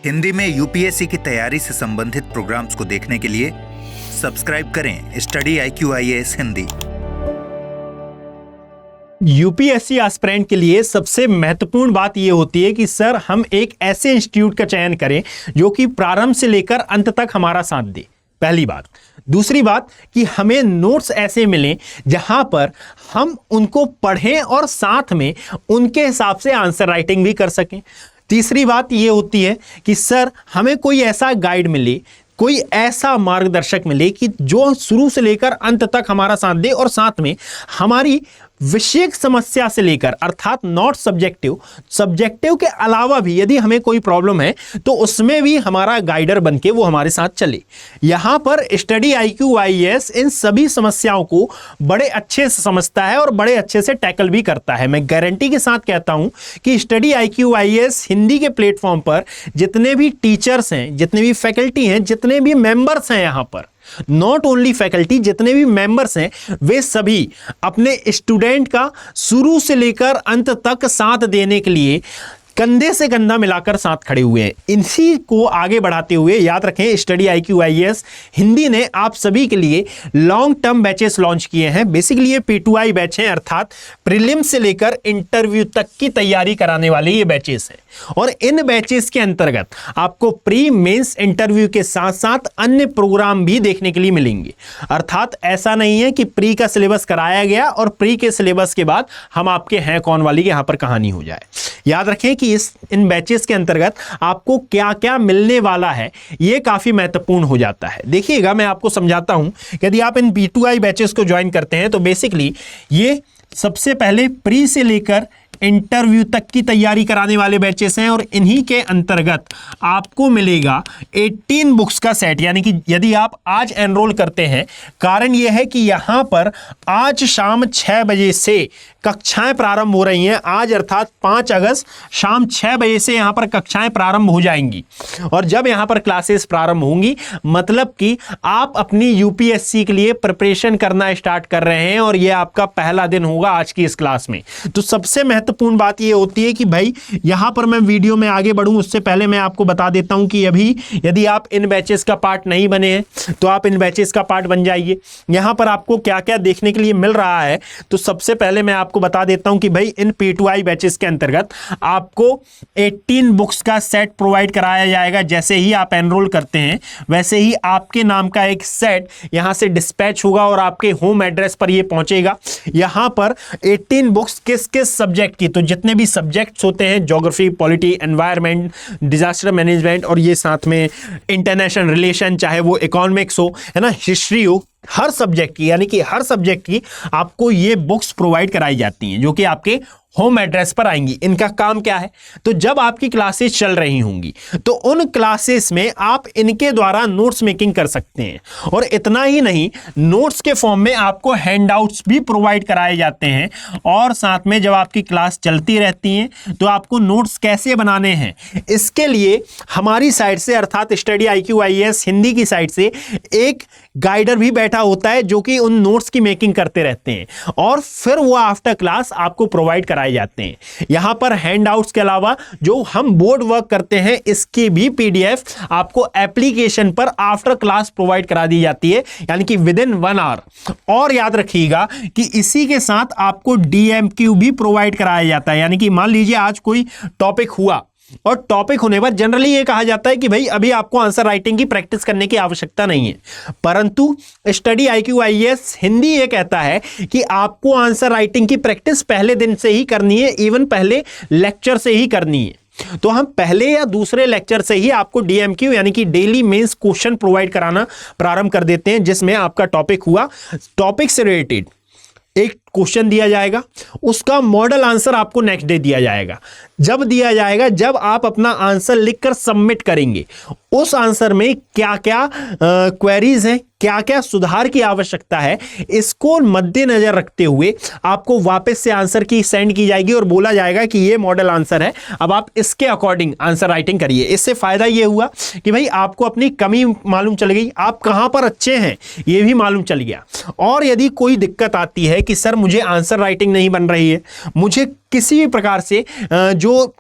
हिंदी में यूपीएससी की तैयारी से संबंधित प्रोग्राम्स को देखने के लिए सब्सक्राइब करें study IQIAS Hindi. UPSC aspirant के लिए सबसे महत्वपूर्ण बात यह होती है कि सर हम एक ऐसे इंस्टीट्यूट का चयन करें जो कि प्रारंभ से लेकर अंत तक हमारा साथ दे, पहली बात। दूसरी बात कि हमें नोट्स ऐसे मिलें जहां पर हम उनको पढ़ें और साथ में उनके हिसाब से आंसर राइटिंग भी कर सकें। तीसरी बात यह होती है कि सर हमें कोई ऐसा गाइड मिले, कोई ऐसा मार्गदर्शक मिले कि जो शुरू से लेकर अंत तक हमारा साथ दे और साथ में हमारी विषयक समस्या से लेकर अर्थात नॉट सब्जेक्टिव के अलावा भी यदि हमें कोई प्रॉब्लम है तो उसमें भी हमारा गाइडर बनके वो हमारे साथ चले। यहां पर स्टडी IQIAS इन सभी समस्याओं को बड़े अच्छे से समझता है और बड़े अच्छे से टैकल भी करता है। मैं गारंटी के साथ कहता हूं कि स्टडी IQIAS हिंदी के प्लेटफॉर्म पर जितने भी टीचर्स हैं, जितने भी फैकल्टी हैं, जितने भी मेंबर्स हैं, यहां पर नॉट ओनली फैकल्टी, जितने भी मेंबर्स हैं वे सभी अपने स्टूडेंट का शुरू से लेकर अंत तक साथ देने के लिए कंधे से कंधा मिलाकर साथ खड़े हुए हैं। इसी को आगे बढ़ाते हुए याद रखें स्टडी IQIAS हिंदी ने आप सभी के लिए लॉन्ग टर्म बैचेस लॉन्च किए हैं। बेसिकली ये P2I बैच हैं, अर्थात प्रीलिम से लेकर इंटरव्यू तक की तैयारी कराने वाले ये बैचेस हैं। और इन बैचेस के अंतर्गत आपको प्री मेंस इंटरव्यू के साथ साथ अन्य प्रोग्राम भी देखने के लिए मिलेंगे। अर्थात ऐसा नहीं है कि प्री का सिलेबस कराया गया और प्री के सिलेबस के बाद हम आपके हैं कौन वाली यहां पर कहानी हो जाए। याद रखें कि इन बैचेस के अंतर्गत आपको क्या क्या मिलने वाला है यह काफी महत्वपूर्ण हो जाता है। देखिएगा, मैं आपको समझाता हूं। यदि आप इन P2I बैचेस को ज्वाइन करते हैं तो बेसिकली ये सबसे पहले प्री से लेकर इंटरव्यू तक की तैयारी कराने वाले बैचेस हैं और इन्हीं के अंतर्गत आपको मिलेगा 18 बुक्स का सेट। यानी कि यदि आप आज एनरोल करते हैं, कारण यह है कि यहां पर आज शाम 6 बजे से कक्षाएं प्रारंभ हो रही हैं। आज अर्थात 5 अगस्त शाम 6 बजे से यहां पर कक्षाएं प्रारंभ हो जाएंगी। और जब यहां पर क्लासेस प्रारंभ होंगी मतलब कि आप अपनी यूपीएससी के लिए प्रिपरेशन करना स्टार्ट कर रहे हैं और यह आपका पहला दिन होगा आज की इस क्लास में। तो सबसे महत्वपूर्ण बात यह होती है कि भाई यहां पर मैं वीडियो में आगे बढ़ूं उससे पहले मैं आपको बता देता हूं कि अभी यदि आप इन बैचेस का पार्ट नहीं बने हैं तो आप इन बैचेस का पार्ट बन जाइए। यहां पर आपको क्या क्या देखने के लिए मिल रहा है तो सबसे पहले मैं आपको बता देता हूं कि भाई इन P2I बैचेस के अंतर्गत आपको 18 बुक्स का सेट प्रोवाइड कराया जाएगा। जैसे ही आप एनरोल करते हैं वैसे ही आपके नाम का एक सेट यहां से डिस्पैच होगा और आपके होम एड्रेस पर यह पहुंचेगा। यहां पर 18 बुक्स किस किस सब्जेक्ट की, तो जितने भी सब्जेक्ट्स होते हैं geography, polity, environment, disaster management और ये साथ में इंटरनेशनल रिलेशन, चाहे वो इकोनॉमिक्स हो, है ना, हिस्ट्री हो, हर सब्जेक्ट की यानी कि हर सब्जेक्ट की आपको ये बुक्स प्रोवाइड कराई जाती हैं जो कि आपके होम एड्रेस पर आएंगी। इनका काम क्या है, तो जब आपकी क्लासेस चल रही होंगी तो उन क्लासेस में आप इनके द्वारा नोट्स मेकिंग कर सकते हैं। और इतना ही नहीं, नोट्स के फॉर्म में आपको हैंडआउट्स भी प्रोवाइड कराए जाते हैं। और साथ में जब आपकी क्लास चलती रहती है तो आपको नोट्स कैसे बनाने हैं इसके लिए हमारी साइड से अर्थात स्टडी IQIAS हिंदी की साइड से एक गाइडर भी बैठा होता है जो कि उन नोट्स की मेकिंग करते रहते हैं और फिर वो आफ्टर क्लास आपको प्रोवाइड कराए जाते हैं। यहां पर हैंडआउट्स के अलावा जो हम बोर्ड वर्क करते हैं इसकी भी PDF आपको एप्लीकेशन पर आफ्टर क्लास प्रोवाइड करा दी जाती है, यानी कि विद इन 1 आवर। और याद रखिएगा कि इसी के साथ आपको DMQ भी प्रोवाइड कराया जाता है। यानी कि मान लीजिए आज कोई टॉपिक हुआ और टॉपिक होने पर जनरली ये कहा जाता है कि भाई अभी आपको आंसर राइटिंग की प्रैक्टिस करने की आवश्यकता नहीं है, परंतु स्टडी IQIAS हिंदी ये कहता है कि आपको आंसर राइटिंग की प्रैक्टिस पहले दिन से ही करनी है, इवन पहले लेक्चर से ही करनी है। तो हम पहले या दूसरे लेक्चर से ही आपको DMQ यानी कि डेली मेंस क्वेश्चन प्रोवाइड कराना प्रारंभ कर देते हैं, जिसमें आपका टॉपिक हुआ, टॉपिक से रिलेटेड एक क्वेश्चन दिया जाएगा, उसका मॉडल आंसर आपको नेक्स्ट डे दिया जाएगा। जब दिया जाएगा, जब आप अपना आंसर लिखकर सबमिट करेंगे, उस आंसर में क्या क्या क्वेरीज हैं, क्या क्या सुधार की आवश्यकता है, इसको मद्देनजर रखते हुए आपको वापस से आंसर की सेंड की जाएगी और बोला जाएगा कि ये मॉडल आंसर है, अब आप इसके अकॉर्डिंग आंसर राइटिंग करिए। इससे फायदा ये हुआ कि भाई आपको अपनी कमी मालूम चल गई, आप कहां पर अच्छे हैं ये भी मालूम चल गया। और यदि कोई दिक्कत आती है कि सर मुझे आंसर राइटिंग नहीं बन रही है, मुझे किसी भी प्रकार से जो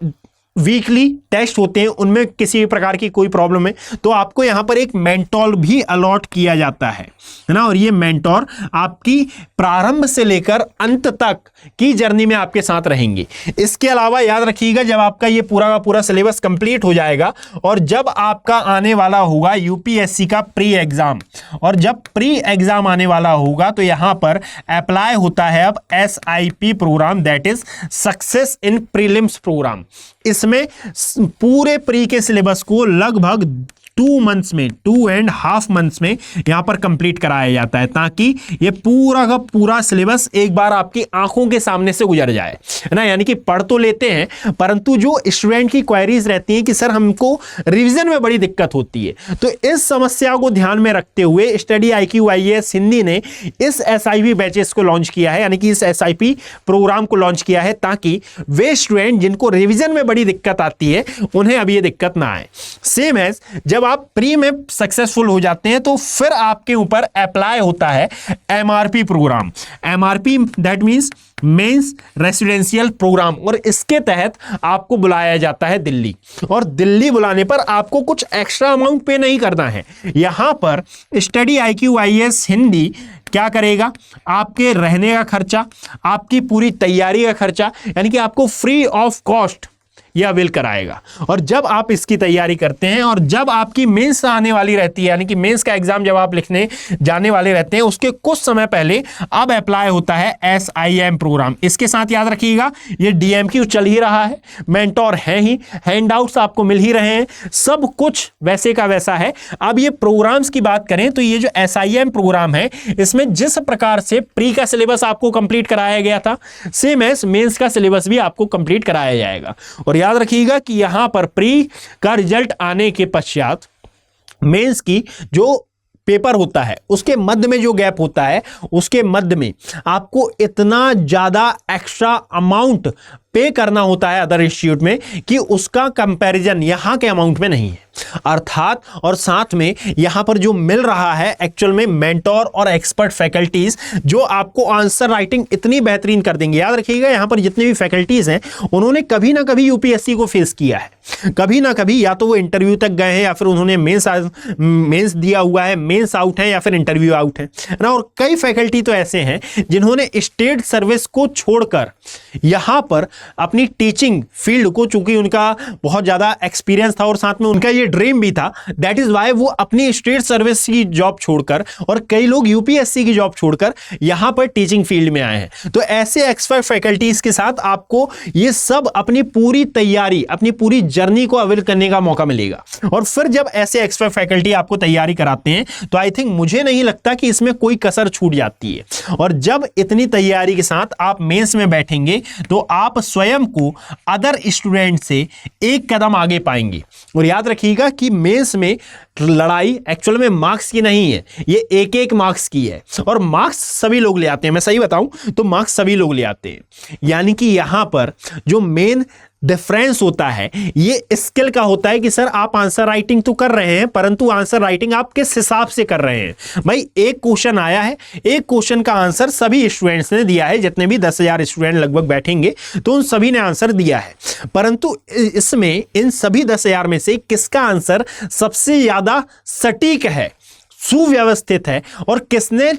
वीकली टेस्ट होते हैं, उनमें किसी भी प्रकार की कोई प्रॉब्लम है तो आपको यहां पर एक मेंटोर भी अलॉट किया जाता है ना। और ये मेंटोर आपकी प्रारंभ से लेकर अंत तक की जर्नी में आपके साथ रहेंगे। इसके अलावा याद रखिएगा, जब आपका ये पूरा का पूरा सिलेबस कंप्लीट हो जाएगा और जब आपका आने वाला होगा यूपीएससी का प्री एग्जाम, और जब प्री एग्जाम आने वाला होगा तो यहां पर अप्लाई होता है अब SIP programme, that is success in prelims programme. इसमें पूरे प्री के सिलेबस को लगभग 2 मंथ्स में, 2.5 मंथ्स में यहां पर कंप्लीट कराया जाता है, ताकि ये पूरा का पूरा सिलेबस एक बार आपकी आंखों के सामने से गुजर जाए, है ना। यानी कि पढ़ तो लेते हैं, परंतु जो स्टूडेंट की क्वेरीज रहती हैं कि सर हमको रिवीजन में बड़ी दिक्कत होती है, तो इस समस्या को ध्यान में रखते हुए स्टडी IQ IAS हिंदी ने इस SIP बैचेस को लॉन्च किया है, यानी कि इस SIP प्रोग्राम को लॉन्च किया है, ताकि वे स्टूडेंट जिनको रिवीजन में बड़ी दिक्कत आती है उन्हें अब ये दिक्कत ना आए। सेम एज जब आप प्री में सक्सेसफुल हो जाते हैं तो फिर आपके ऊपर अप्लाई होता है MRP programme. MRP that means mains residential programme, और इसके तहत आपको बुलाया जाता है दिल्ली, और दिल्ली बुलाने पर आपको कुछ एक्स्ट्रा अमाउंट पे नहीं करना है। यहां पर स्टडी IQ IAS हिंदी क्या करेगा, आपके रहने का खर्चा, आपकी पूरी तैयारी का खर्चा, यानी कि आपको फ्री ऑफ कॉस्ट यह अवेल कराएगा। और जब आप इसकी तैयारी करते हैं और जब आपकी मेंस आने वाली रहती है, यानी कि मेंस का एग्जाम जब आप लिखने जाने वाले रहते हैं, उसके कुछ समय पहले अब अप्लाई होता है SIM प्रोग्राम। इसके साथ याद रखिएगा ये DMQ चल ही रहा है, मेंटोर है ही, हैंडआउट्स आपको मिल ही रहे हैं, सब कुछ वैसे का वैसा है। अब ये प्रोग्राम्स की बात करें तो ये जो SIM प्रोग्राम है, इसमें जिस प्रकार से प्री का सिलेबस आपको कंप्लीट कराया गया था, सेम एज मेंस का सिलेबस भी आपको कंप्लीट कराया जाएगा। और याद रखिएगा कि यहां पर प्री का रिजल्ट आने के पश्चात मेंस की जो पेपर होता है उसके मध्य में जो गैप होता है, उसके मध्य में आपको इतना ज्यादा एक्स्ट्रा अमाउंट पे करना होता है अदर इंस्टीट्यूट में कि उसका कंपैरिजन यहां के अमाउंट में नहीं है। अर्थात और साथ में यहां पर जो मिल रहा है एक्चुअल में मेंटोर और एक्सपर्ट फैकल्टीज जो आपको आंसर राइटिंग इतनी बेहतरीन कर देंगे। याद रखिएगा यहां पर जितने भी फैकल्टीज हैं उन्होंने कभी ना कभी यूपीएससी को फेस किया है, कभी ना कभी, या तो वो इंटरव्यू तक गए हैं या फिर उन्होंने मेंस दिया हुआ है, मेंस आउट है या फिर इंटरव्यू आउट है ना। और कई फैकल्टी तो ऐसे हैं जिन्होंने स्टेट सर्विस को छोड़कर यहां पर अपनी टीचिंग फील्ड को, चूंकि उनका बहुत ज्यादा एक्सपीरियंस था और साथ में उनका ये ड्रीम भी था, दैट इज वाई वो अपनी स्टेट सर्विस की जॉब छोड़कर, और कई लोग यूपीएससी की जॉब छोड़कर यहां पर टीचिंग फील्ड में आए हैं। तो ऐसे एक्सपर्ट फैकल्टीज के साथ आपको ये सब अपनी पूरी तैयारी, अपनी पूरी जर्नी को अवेल करने का मौका मिलेगा। और फिर जब ऐसे एक्सपर्ट फैकल्टी आपको तैयारी कराते हैं तो आई थिंक, मुझे नहीं लगता कि इसमें कोई कसर छूट जाती है। और जब इतनी तैयारी के साथ आप मेंस में बैठेंगे तो आप स्वयं को अदर स्टूडेंट से एक कदम आगे पाएंगे। और याद रखिएगा कि मेंस में लड़ाई एक्चुअल में मार्क्स की नहीं है, ये एक एक मार्क्स की है, और मार्क्स सभी लोग ले आते हैं। मैं सही बताऊं तो मार्क्स सभी लोग ले आते हैं। यानी कि यहां पर जो मेन डिफरेंस होता है ये स्किल का होता है कि सर आप आंसर राइटिंग तो कर रहे हैं, परंतु आंसर राइटिंग आप किस हिसाब से कर रहे हैं। भाई एक क्वेश्चन आया है, एक क्वेश्चन का आंसर सभी स्टूडेंट्स ने दिया है, जितने भी 10,000 स्टूडेंट लगभग बैठेंगे तो उन सभी ने आंसर दिया है, परंतु इसमें इन सभी 10,000 में से किसका आंसर सबसे ज्यादा सटीक है, सुव्यवस्थित है, और किसने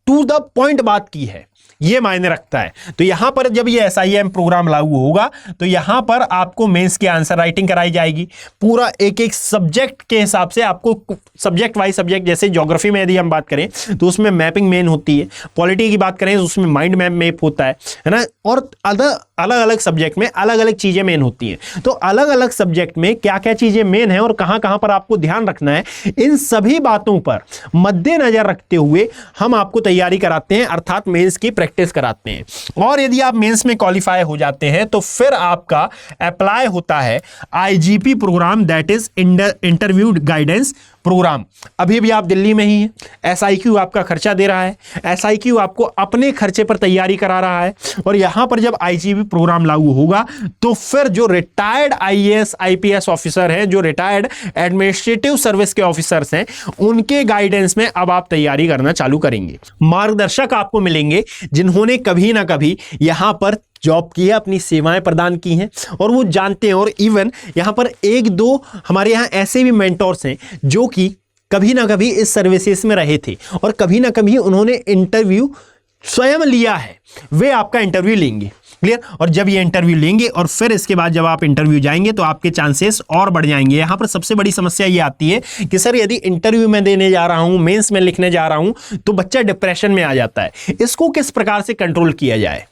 टू द पॉइंट बात की है, ये मायने रखता है। तो यहां पर जब ये SIM प्रोग्राम लागू होगा तो यहां पर आपको मेंस की आंसर राइटिंग कराई जाएगी, पूरा एक एक सब्जेक्ट के हिसाब से आपको, सब्जेक्ट वाइज सब्जेक्ट, जैसे ज्योग्राफी में यदि हम बात करें तो उसमें मैपिंग मेन होती है, पॉलिटी की बात करें तो उसमें माइंड मैप होता है ना, और अलग अलग सब्जेक्ट में अलग अलग चीजें मेन होती हैं। तो अलग अलग सब्जेक्ट में क्या क्या चीजें मेन है और कहां कहां पर आपको ध्यान रखना है, इन सभी बातों पर मद्देनजर रखते हुए हम आपको तैयारी कराते हैं, अर्थात मेंस की प्रैक्टिस कराते हैं। और यदि आप मेंस में क्वालिफाई हो जाते हैं तो फिर आपका अप्लाई होता है IGP programme, that is interview guidance programme. अभी भी आप दिल्ली में ही हैं, SIQ आपका खर्चा दे रहा है, SIQ आपको अपने खर्चे पर तैयारी करा रहा है। और यहां पर जब IGP प्रोग्राम लागू होगा तो फिर जो रिटायर्ड IAS IPS ऑफिसर हैं, जो रिटायर्ड एडमिनिस्ट्रेटिव सर्विस के ऑफिसर्स हैं, उनके गाइडेंस में अब आप तैयारी करना चालू करेंगे। मार्गदर्शक आपको मिलेंगे जिन्होंने कभी ना कभी यहाँ पर जॉब की है, अपनी सेवाएं प्रदान की हैं और वो जानते हैं। और इवन यहाँ पर एक दो हमारे यहाँ ऐसे भी मेंटोर्स हैं जो कि कभी ना कभी इस सर्विसेज में रहे थे और कभी ना कभी उन्होंने इंटरव्यू स्वयं लिया है, वे आपका इंटरव्यू लेंगे। क्लियर? और जब ये इंटरव्यू लेंगे और फिर इसके बाद जब आप इंटरव्यू जाएंगे तो आपके चांसेस और बढ़ जाएंगे। यहाँ पर सबसे बड़ी समस्या ये आती है कि सर यदि इंटरव्यू में देने जा रहा हूँ, मेंस में लिखने जा रहा हूँ तो बच्चा डिप्रेशन में आ जाता है। इसको किस प्रकार से कंट्रोल किया जाए,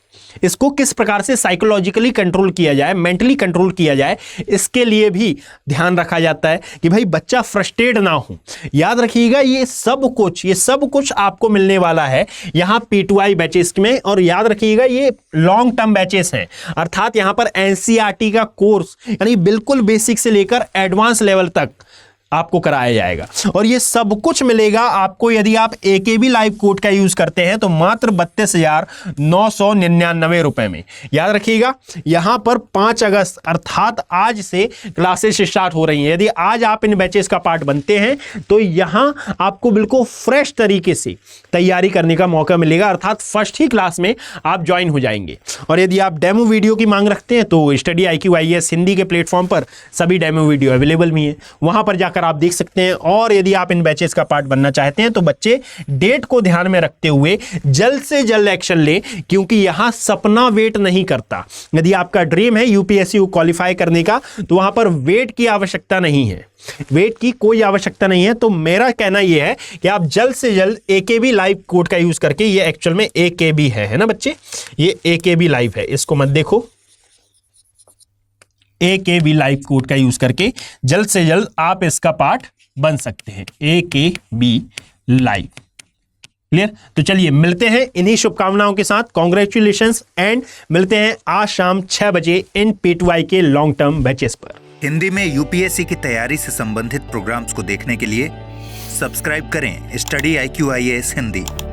इसको किस प्रकार से साइकोलॉजिकली कंट्रोल किया जाए, मेंटली कंट्रोल किया जाए, इसके लिए भी ध्यान रखा जाता है कि भाई बच्चा फ्रस्ट्रेट ना हो। याद रखिएगा ये सब कुछ आपको मिलने वाला है यहाँ P2I बैचेस में। और याद रखिएगा ये लॉन्ग टर्म बैचेस हैं, अर्थात यहाँ पर NCERT का कोर्स यानी बिल्कुल बेसिक से लेकर एडवांस लेवल तक आपको कराया जाएगा। और ये सब कुछ मिलेगा आपको यदि आप AKB लाइव कोड का यूज करते हैं तो मात्र 32,999 रुपए में। याद रखिएगा यहां पर 5 अगस्त अर्थात आज से क्लासेस स्टार्ट हो रही हैं। यदि आज आप इन बैचेस का पार्ट बनते हैं तो यहां आपको बिल्कुल फ्रेश तरीके से तैयारी करने का मौका मिलेगा, अर्थात फर्स्ट ही क्लास में आप ज्वाइन हो जाएंगे। और यदि आप डेमो वीडियो की मांग रखते हैं तो स्टडी IQ IAS हिंदी के प्लेटफॉर्म पर सभी डेमो वीडियो अवेलेबल भी हैं, वहां पर जाकर आप देख सकते हैं। और यदि आप इन बैचेस का पार्ट बनना चाहते हैं तो बच्चे डेट को ध्यान में रखते हुए जल्द से जल्द एक्शन लें, क्योंकि यहां सपना वेट नहीं करता। यदि आपका ड्रीम है UPSC को क्वालिफाई करने का तो वहां पर वेट की आवश्यकता नहीं है, वेट की कोई आवश्यकता नहीं है। तो मेरा कहना यह है कि आप जल्द से जल्द AKB लाइव कोड का यूज करके, ये एक्चुअल में AKB है ना बच्चे, ये AKB लाइव है, इसको मत देखो। AKB लाइव कोड का यूज करके जल्द से जल्द आप इसका पार्ट बन सकते हैं, AKB लाइव। क्लियर? तो चलिए मिलते हैं इन्हीं शुभकामनाओं के साथ, कॉन्ग्रेचुलेशंस, एंड मिलते हैं आज शाम 6 बजे इन P2I के लॉन्ग टर्म बैचेस पर। हिंदी में UPSC की तैयारी से संबंधित प्रोग्राम्स को देखने के लिए सब्सक्राइब करें स्टडी IQ IAS हिंदी।